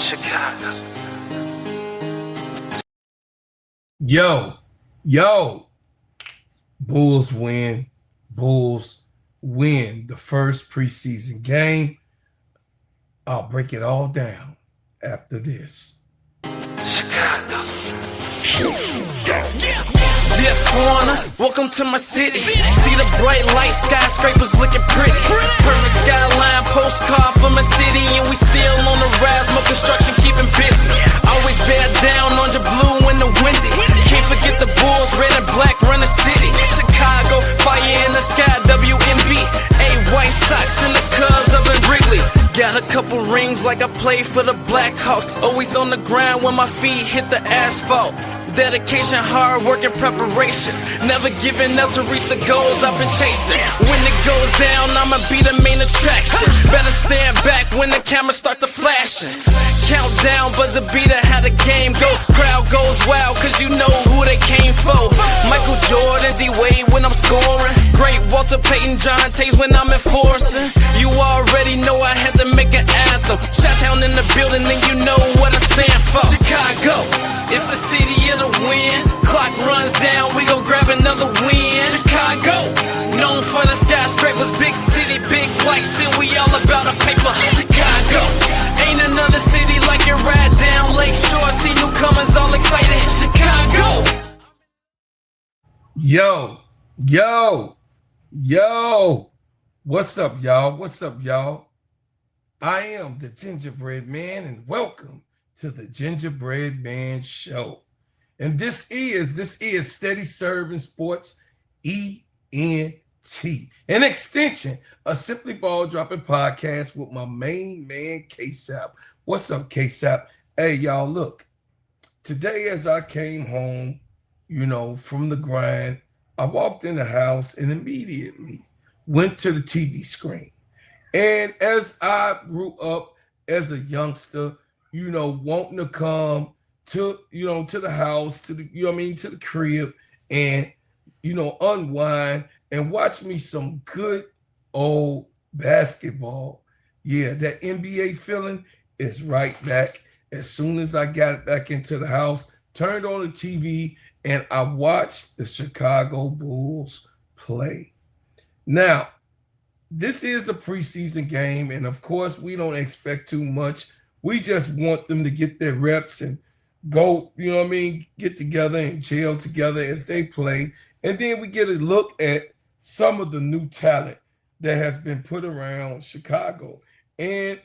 Chicago. Yo, Bulls win. Bulls win the first preseason game. I'll break it all down after this. Chicago. Dear foreigner, welcome to my city. See the bright light, skyscrapers looking pretty. Perfect skyline, postcard from a city, and we still on the rise, more construction keeping busy. Always bear down on your blue in the windy. Can't forget the Bulls, red and black run the city. Chicago, fire in the sky, WMB. White Sox and the Cubs up in Wrigley. Got a couple rings like I played for the Blackhawks. Always on the ground when my feet hit the asphalt. Dedication, hard work, and preparation. Never giving up to reach the goals I've been chasing. When it goes down, I'ma be the main attraction. Better stand back when the cameras start to flashing. Countdown, buzzer beater, how the game go. Crowd goes wild, cause you know who they came for. Michael Jordan, D-Wade when I'm scoring. Great Walter Payton, John Tays when I'm enforcing. You already know I had to make an anthem. Shot-town in the building, and you know what I stand for. Chicago, it's the city of the win. Clock runs down, we gon' grab another win. Chicago, known for the skyscrapers, big city, big lights, and we all about a paper. Chicago, ain't another city like it right down Lakeshore. See newcomers all excited. Chicago. Yo. What's up, y'all? I am the Gingerbread Man, and welcome to the Gingerbread Man Show. And this is STEADYSERV Sports ENT, an extension of Simply Ball Dropping Podcast with my main man, KEYSHA. What's up, KEYSHA? Hey, y'all, look. Today, as I came home, from the grind, I walked in the house and immediately went to the TV screen. And as I grew up as a youngster, wanting to come to, to the house, to the, to the crib and, unwind and watch me some good old basketball. Yeah, that NBA feeling is right back. As soon as I got back into the house, turned on the TV, and I watched the Chicago Bulls play. Now, this is a preseason game, and of course, we don't expect too much. We just want them to get their reps and go, get together and gel together as they play. And then we get a look at some of the new talent that has been put around Chicago. And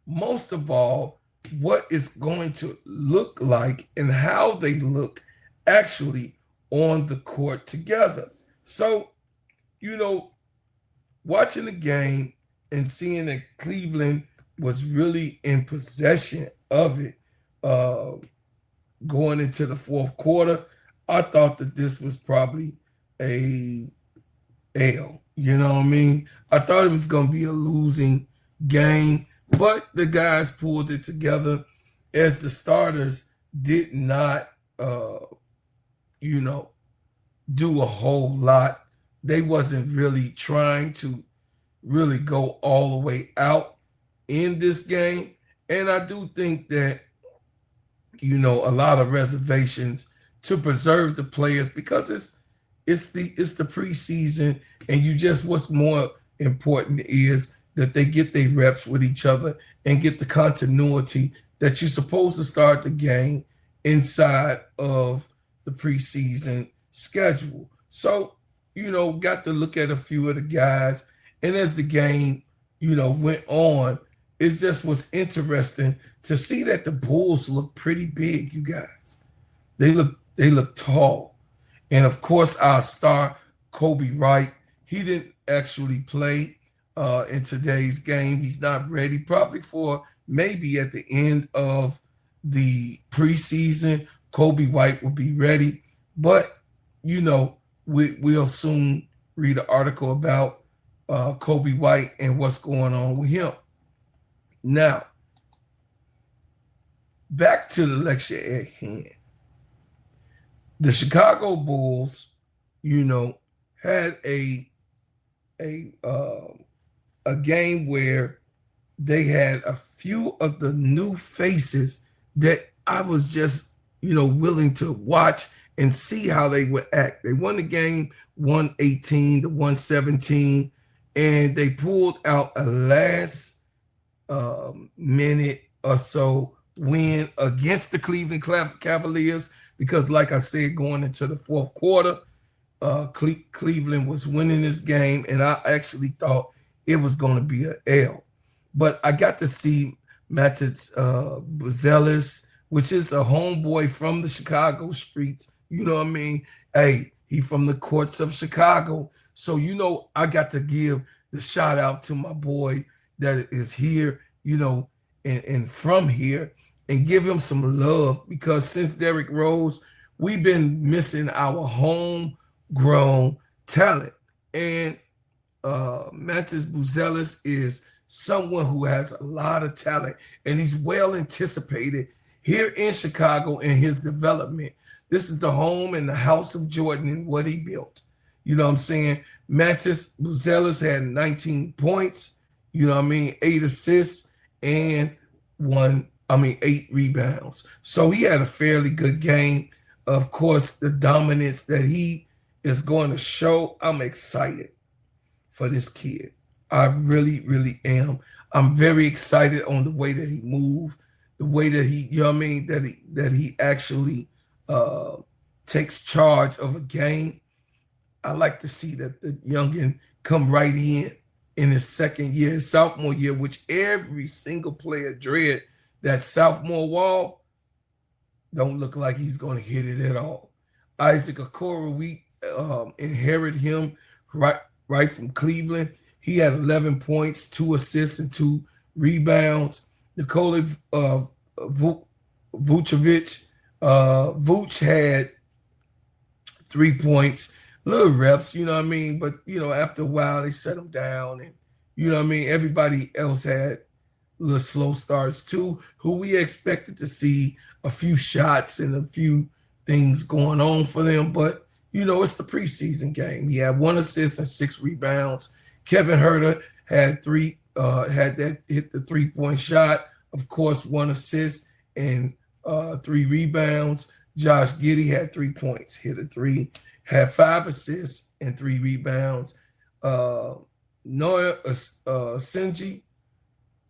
most of all, what it's going to look like and how they look actually on the court together. So, watching the game and seeing that Cleveland was really in possession of it going into the fourth quarter, I thought that this was probably a L. I thought it was going to be a losing game, but the guys pulled it together as the starters did not, do a whole lot. They wasn't really trying to really go all the way out in this game. And I do think that, a lot of reservations to preserve the players because it's the preseason, and what's more important is that they get their reps with each other and get the continuity that you're supposed to start the game inside of the preseason schedule. So, got to look at a few of the guys. And as the game, went on, it just was interesting to see that the Bulls look pretty big, you guys. They look tall. And of course, our star, Kobe Wright, he didn't actually play in today's game. He's not ready, probably for maybe at the end of the preseason, Kobe White will be ready. But, we'll soon read an article about Kobe White and what's going on with him. Now, back to the lecture at hand. The Chicago Bulls, had a game where they had a few of the new faces that I was just, willing to watch and see how they would act. They won the game 118 to 117, and they pulled out a last minute or so win against the Cleveland Cavaliers because, like I said, going into the fourth quarter, Cleveland was winning this game, and I actually thought it was going to be an L. But I got to see Matis Buzelis, which is a homeboy from the Chicago streets. You know what I mean? Hey, he from the courts of Chicago. So, I got to give the shout out to my boy that is here, and from here, and give him some love, because since Derrick Rose, we've been missing our homegrown talent. And Matis Buzelis is someone who has a lot of talent, and he's well anticipated here in Chicago in his development. This is the home and the house of Jordan and what he built. You know what I'm saying? Matis Buzelis had 19 points, 8 assists and 8 rebounds. So he had a fairly good game. Of course, the dominance that he is going to show, I'm excited for this kid. I really, really am. I'm very excited on the way that he moved, the way that he, that he actually takes charge of a game. I like to see that the youngin come right in his second year, his sophomore year, which every single player dread that sophomore wall. Don't look like he's going to hit it at all. Isaac Okoro, we inherit him right from Cleveland. He had 11 points, 2 assists, and 2 rebounds. Nikola Vucevic, Vuce had 3 points, little reps, but, after a while they set him down, and, everybody else had little slow starts too, who we expected to see a few shots and a few things going on for them. But, it's the preseason game. He had 1 assist and 6 rebounds. Kevin Huerter had hit the 3-point shot. Of course, 1 assist and 3 rebounds. Josh Giddey had 3 points, hit a 3, had 5 assists and 3 rebounds. Noah Senji,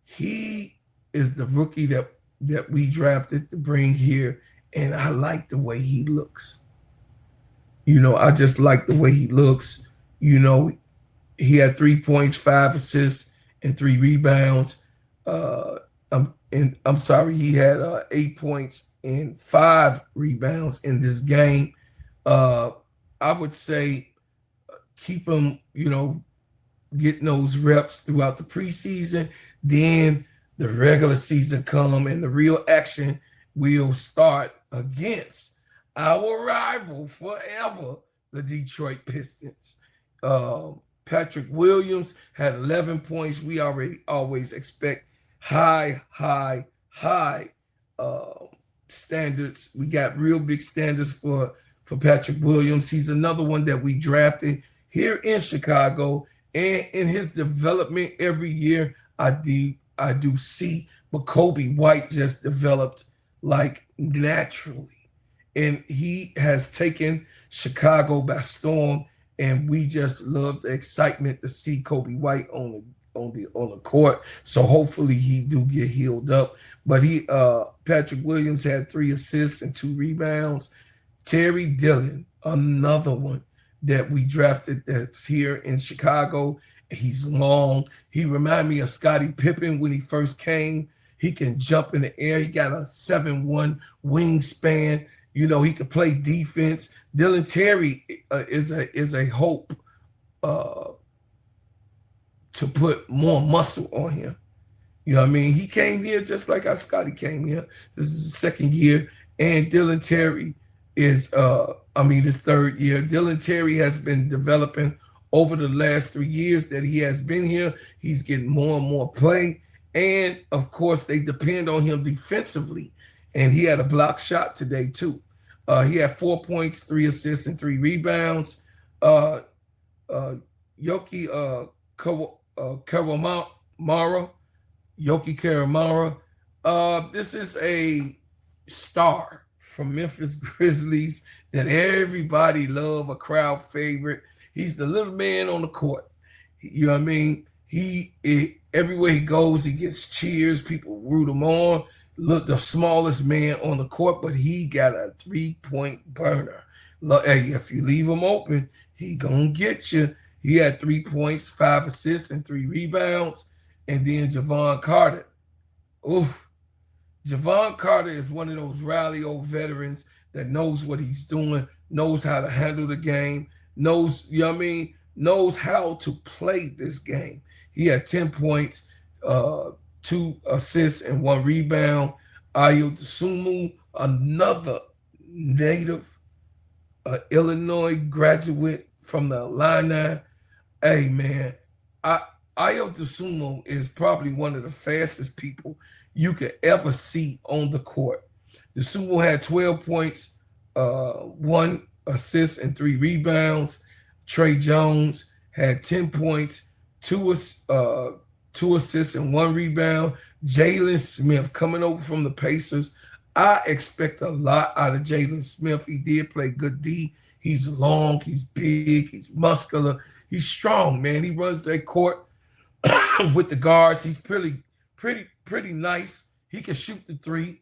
he is the rookie that we drafted to bring here, and I like the way he looks. I just like the way he looks. He had 3 points, 5 assists, and 3 rebounds. I'm sorry, he had 8 points and 5 rebounds in this game. I would say keep him, getting those reps throughout the preseason. Then the regular season come and the real action will start against our rival forever, the Detroit Pistons. Patrick Williams had 11 points. We always expect high standards. We got real big standards for Patrick Williams. He's another one that we drafted here in Chicago, and in his development every year, I do see, but Kobe White just developed like naturally, and he has taken Chicago by storm. And we just love the excitement to see Kobe White on the court. So hopefully he do get healed up. But Patrick Williams had 3 assists and 2 rebounds. Terry Dillon, another one that we drafted that's here in Chicago. He's long. He reminded me of Scottie Pippen when he first came. He can jump in the air. He got a 7'1" wingspan. He could play defense. Dylan Terry is a hope to put more muscle on him. He came here just like how Scotty came here. This is his second year. And Dylan Terry is, his third year. Dylan Terry has been developing over the last 3 years that he has been here. He's getting more and more play. And, of course, they depend on him defensively. And he had a block shot today, too. He had 4 points, 3 assists, and 3 rebounds. Yoki Kawamara Yoki Karamara. This is a star from Memphis Grizzlies that everybody love, a crowd favorite. He's the little man on the court. You know what I mean? Everywhere he goes, he gets cheers. People root him on. Look, the smallest man on the court, but he got a 3-point burner. Look, hey, if you leave him open, he gonna get you. He had 3 points, 5 assists, and 3 rebounds. And then Javon Carter. Oof. Javon Carter is one of those rally old veterans that knows what he's doing, knows how to handle the game, knows, you know what I mean, knows how to play this game. He had 10 points, 2 assists, and 1 rebound. Ayo Dosunmu, another native Illinois graduate from the Illini. Hey, man, Ayo Dosunmu is probably one of the fastest people you could ever see on the court. Dosunmu had 12 points, 1 assist, and 3 rebounds. Trey Jones had 10 points, 2 assists, and 1 rebound. Jalen Smith coming over from the Pacers. I expect a lot out of Jalen Smith. He did play good D. He's long, he's big, he's muscular, he's strong, man. He runs that court with the guards. He's pretty nice. He can shoot the 3.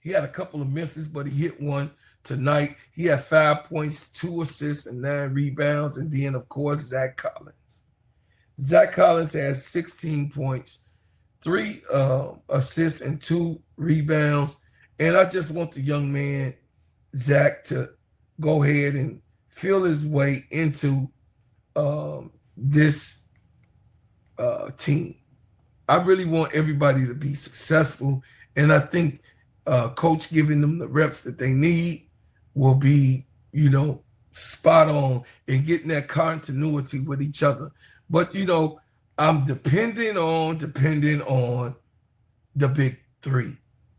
He had a couple of misses, but he hit one tonight. He had 5 points, 2 assists, and 9 rebounds. And then, of course, Zach Collins. Zach Collins has 16 points, 3 assists, and 2 rebounds. And I just want the young man, Zach, to go ahead and feel his way into this team. I really want everybody to be successful. And I think coach giving them the reps that they need will be, you know, spot on and getting that continuity with each other. But, you know, I'm depending on the big 3.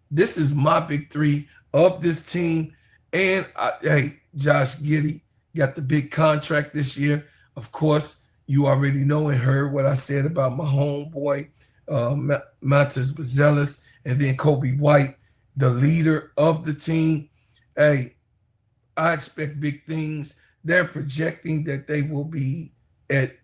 This is my big 3 of this team. And, hey, Josh Giddey got the big contract this year. Of course, you already know and heard what I said about my homeboy, Montes Bazelis, and then Kobe White, the leader of the team. Hey, I expect big things. They're projecting that they will be at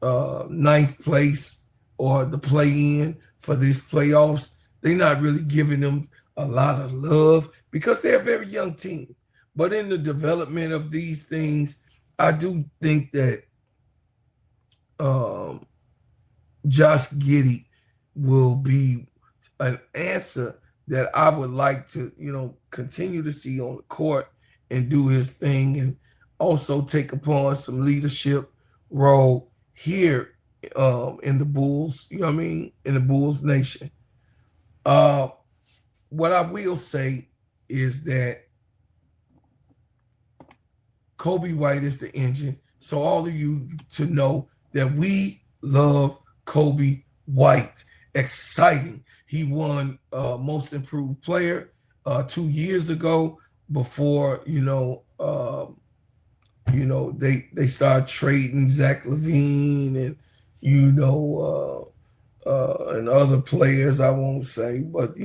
9th place or the play-in for these playoffs. They're not really giving them a lot of love because they're a very young team. But in the development of these things, I do think that Josh Giddey will be an answer that I would like to, you know, continue to see on the court and do his thing, and also take upon some leadership role here in the Bulls, you know what I mean, in the Bulls Nation. What I will say is that Kobe White is the engine. So all of you to know that we love Kobe White. Exciting. He won Most Improved Player 2 years ago before, they started trading Zach LaVine and, and other players, I won't say. But,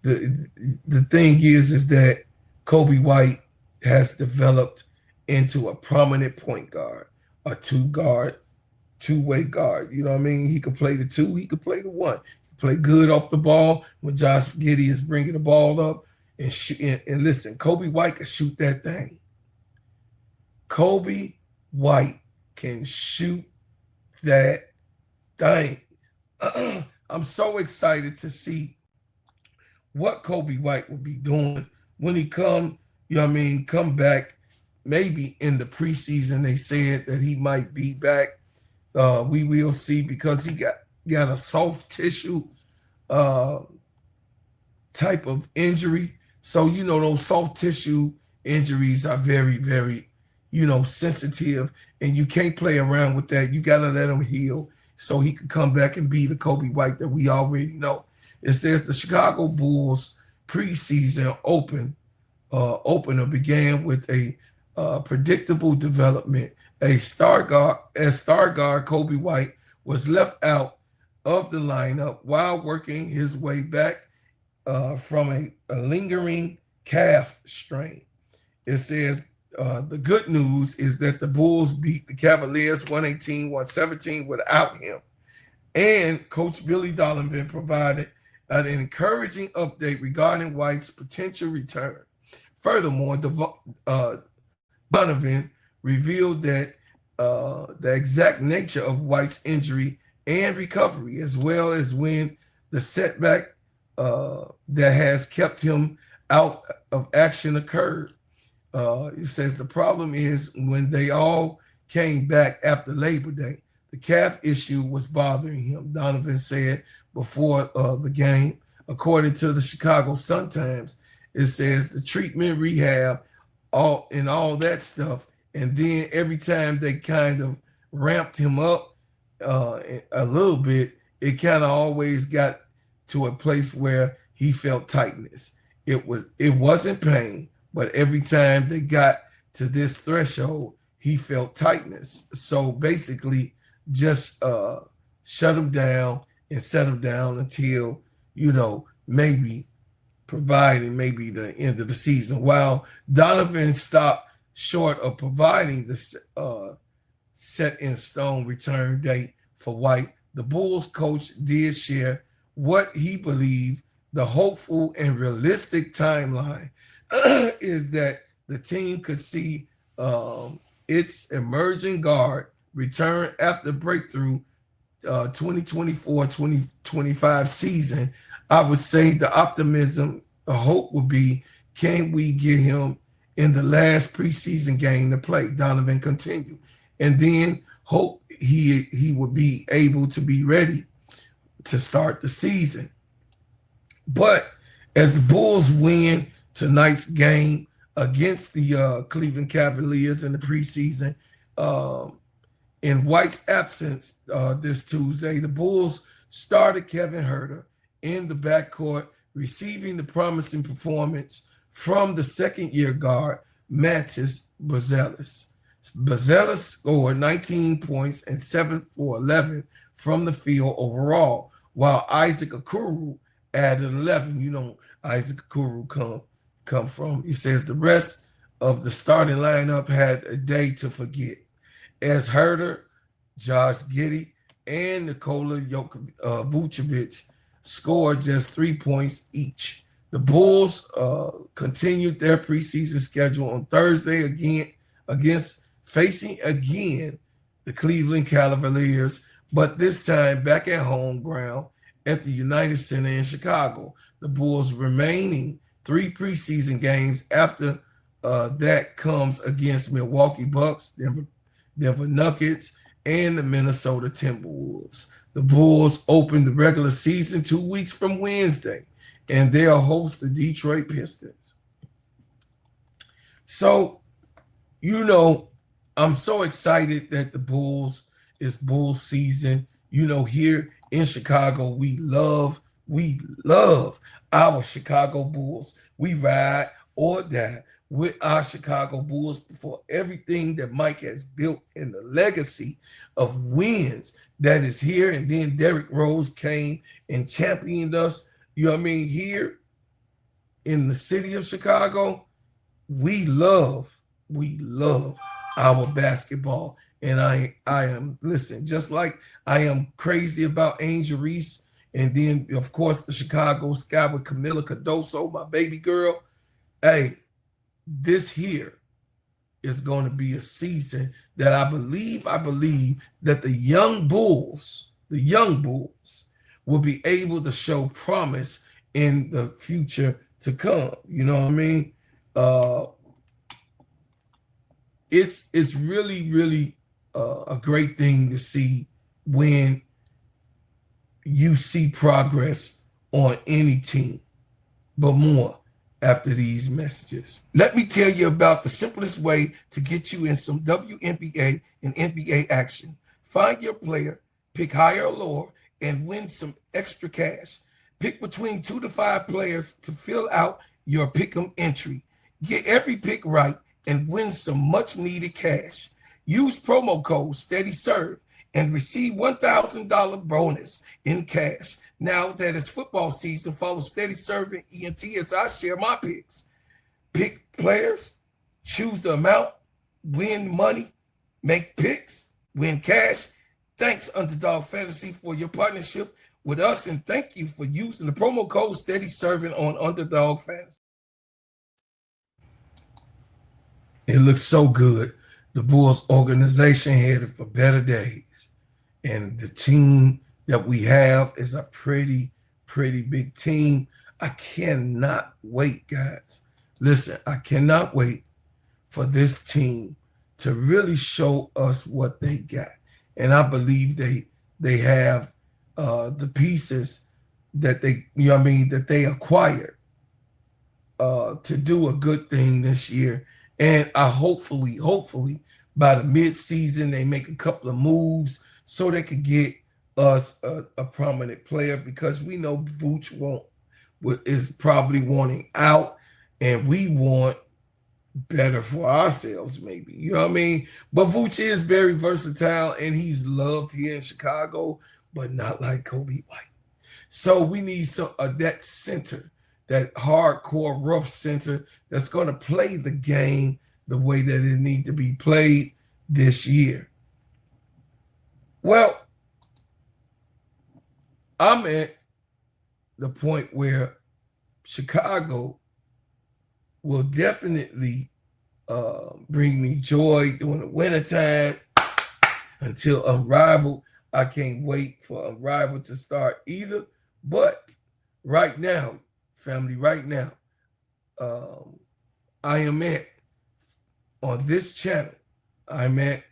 the thing is that Kobe White has developed into a prominent point guard, a two-way guard. You know what I mean? He could play the 2, he could play the 1. He play good off the ball when Josh Giddey is bringing the ball up and shoot. And listen, Kobe White can shoot that thing. Kobe White can shoot that thing. I'm so excited to see what Kobe White will be doing when he come back. Maybe in the preseason, they said that he might be back. We will see, because he got a soft tissue type of injury. So, those soft tissue injuries are very, very, sensitive, and you can't play around with that. You got to let him heal so he can come back and be the Kobe White that we already know. It says the Chicago Bulls preseason opener began with a predictable development. Star guard Kobe White was left out of the lineup while working his way back from a lingering calf strain. It says the good news is that the Bulls beat the Cavaliers 118-117 without him. And Coach Billy Donovan provided an encouraging update regarding White's potential return. Furthermore, Donovan revealed that the exact nature of White's injury and recovery, as well as when the setback that has kept him out of action occurred. It says the problem is when they all came back after Labor Day, the calf issue was bothering him, Donovan said before the game. According to the Chicago Sun-Times, it says the treatment, rehab, all that stuff. And then every time they kind of ramped him up a little bit, it kind of always got to a place where he felt tightness. It wasn't pain, but every time they got to this threshold, he felt tightness. So basically, just shut him down and set him down until, maybe providing maybe the end of the season. While Donovan stopped short of providing the set in stone return date for White, the Bulls coach did share what he believed the hopeful and realistic timeline is that the team could see its emerging guard return after breakthrough 2024-2025 season. I would say the optimism, the hope would be, can we get him in the last preseason game to play? Donovan continued. And then hope he would be able to be ready to start the season. But as the Bulls win tonight's game against the Cleveland Cavaliers in the preseason, in White's absence this Tuesday, the Bulls started Kevin Huerter in the backcourt, receiving the promising performance from the second-year guard, Mantis Buzelis. Buzelis scored 19 points and 7 for 11 from the field overall, while Isaac Okoro added 11. Isaac Okoro come from. He says the rest of the starting lineup had a day to forget, as Huerter, Josh Giddey, and Nikola Vucevic scored just 3 points each. The Bulls continued their preseason schedule on Thursday facing the Cleveland Cavaliers, but this time back at home ground at the United Center in Chicago. The Bulls' remaining 3 preseason games after that comes against Milwaukee Bucks, Denver Nuggets, and the Minnesota Timberwolves. The Bulls open the regular season 2 weeks from Wednesday, and they'll host the Detroit Pistons. So, I'm so excited that it's Bulls season. Here in Chicago, we love our Chicago Bulls. We ride or die with our Chicago Bulls for everything that Mike has built and the legacy of wins that is here. And then Derrick Rose came and championed us. Here in the city of Chicago, we love our basketball. And I am, listen, just like I am crazy about Angel Reese, and then, of course, the Chicago Sky with Camila Cardoso, my baby girl. Hey, this here is going to be a season that I believe that the young Bulls will be able to show promise in the future to come. You know what I mean? It's really a great thing to see when you see progress on any team, but more after these messages. Let me tell you about the simplest way to get you in some WNBA and NBA action. Find your player, pick higher or lower, and win some extra cash. Pick between 2 to 5 players to fill out your pick'em entry. Get every pick right and win some much needed cash. Use promo code STEADYSERV and receive $1,000 bonus in cash. Now that it's football season, follow STEADYSERV ENT as I share my picks. Pick players, choose the amount, win money, make picks, win cash. Thanks, Underdog Fantasy, for your partnership with us, and thank you for using the promo code STEADYSERV on Underdog Fantasy. It looks so good. The Bulls organization headed for better days, and the team that we have is a pretty big team. I cannot wait, guys. Listen, I cannot wait for this team to really show us what they got. And I believe they have the pieces that that they acquired to do a good thing this year. And I hopefully by the mid-season they make a couple of moves so they could get us a prominent player, because we know Vooch is probably wanting out, and we want better for ourselves, maybe. You know what I mean? But Vooch is very versatile, and he's loved here in Chicago, but not like Kobe White. So we need some that center, that hardcore, rough center that's going to play the game the way that it needs to be played this year. Well, I'm at the point where Chicago will definitely bring me joy during the wintertime until Unrivaled. I can't wait for Unrivaled to start either. But right now, family, right now, I am on this channel, I'm at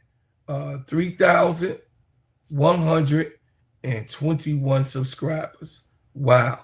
3,121 subscribers. Wow.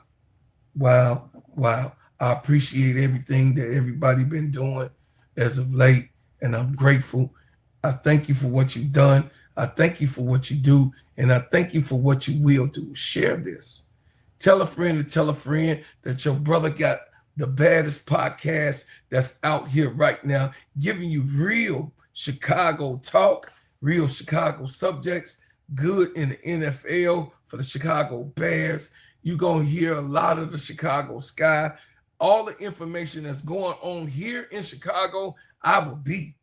I appreciate everything that everybody been doing as of late, and I'm grateful. I thank you for what you've done. I thank you for what you do, and I thank you for what you will do. Share this. Tell a friend to tell a friend that your brother got the baddest podcast that's out here right now, giving you real Chicago talk, real Chicago subjects, good in the NFL for the Chicago Bears. You're going to hear a lot of the Chicago Sky. All the information that's going on here in Chicago, I will be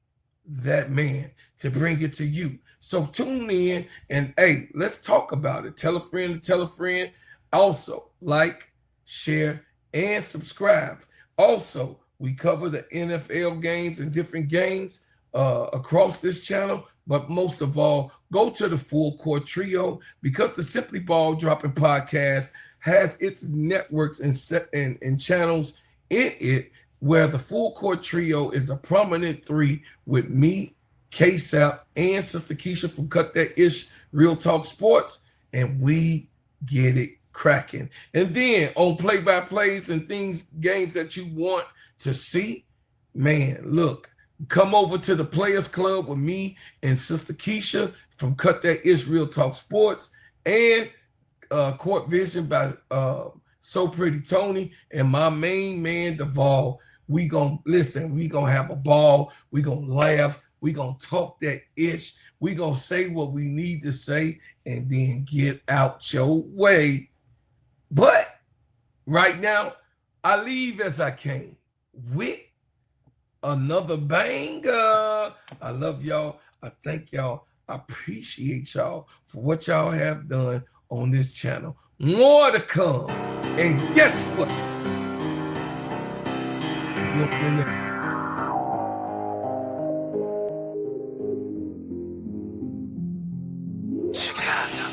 that man to bring it to you. So tune in and, hey, let's talk about it. Tell a friend to tell a friend. Also, like, share, and subscribe. Also, we cover the NFL games and different games across this channel. But most of all, go to the Full Court Trio, because the Simply Ball Dropping podcast has its networks and channels in it, where the Full Court Trio is a prominent three with me, KEYSHA, and Sister KEYSHA from Cut That Ish Real Talk Sports, and we get it cracking. And then on play-by-plays and games that you want to see, man, look, come over to the Players Club with me and Sister KEYSHA from Cut That Ish Real Talk Sports, and Court Vision by So Pretty Tony, and my main man Duvall. We gonna listen, we gonna have a ball, we gonna laugh, we gonna talk that ish, we gonna say what we need to say, and then get out your way. But right now, I leave as I came, with another banger. I love y'all. I thank y'all. I appreciate y'all for what y'all have done on this channel. More to come. And guess what? Chicago.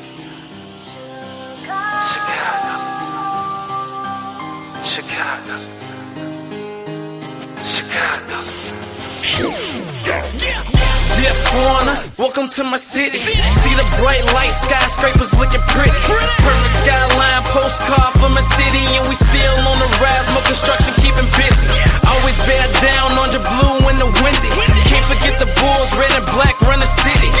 Yeah, foreigner, welcome to my city. See the bright light, skyscrapers looking pretty. Perfect skyline, postcard from a city, and we still on the rise, more construction keeping busy. Always bear down under blue in the windy. Can't forget the Bulls, red and black run the city.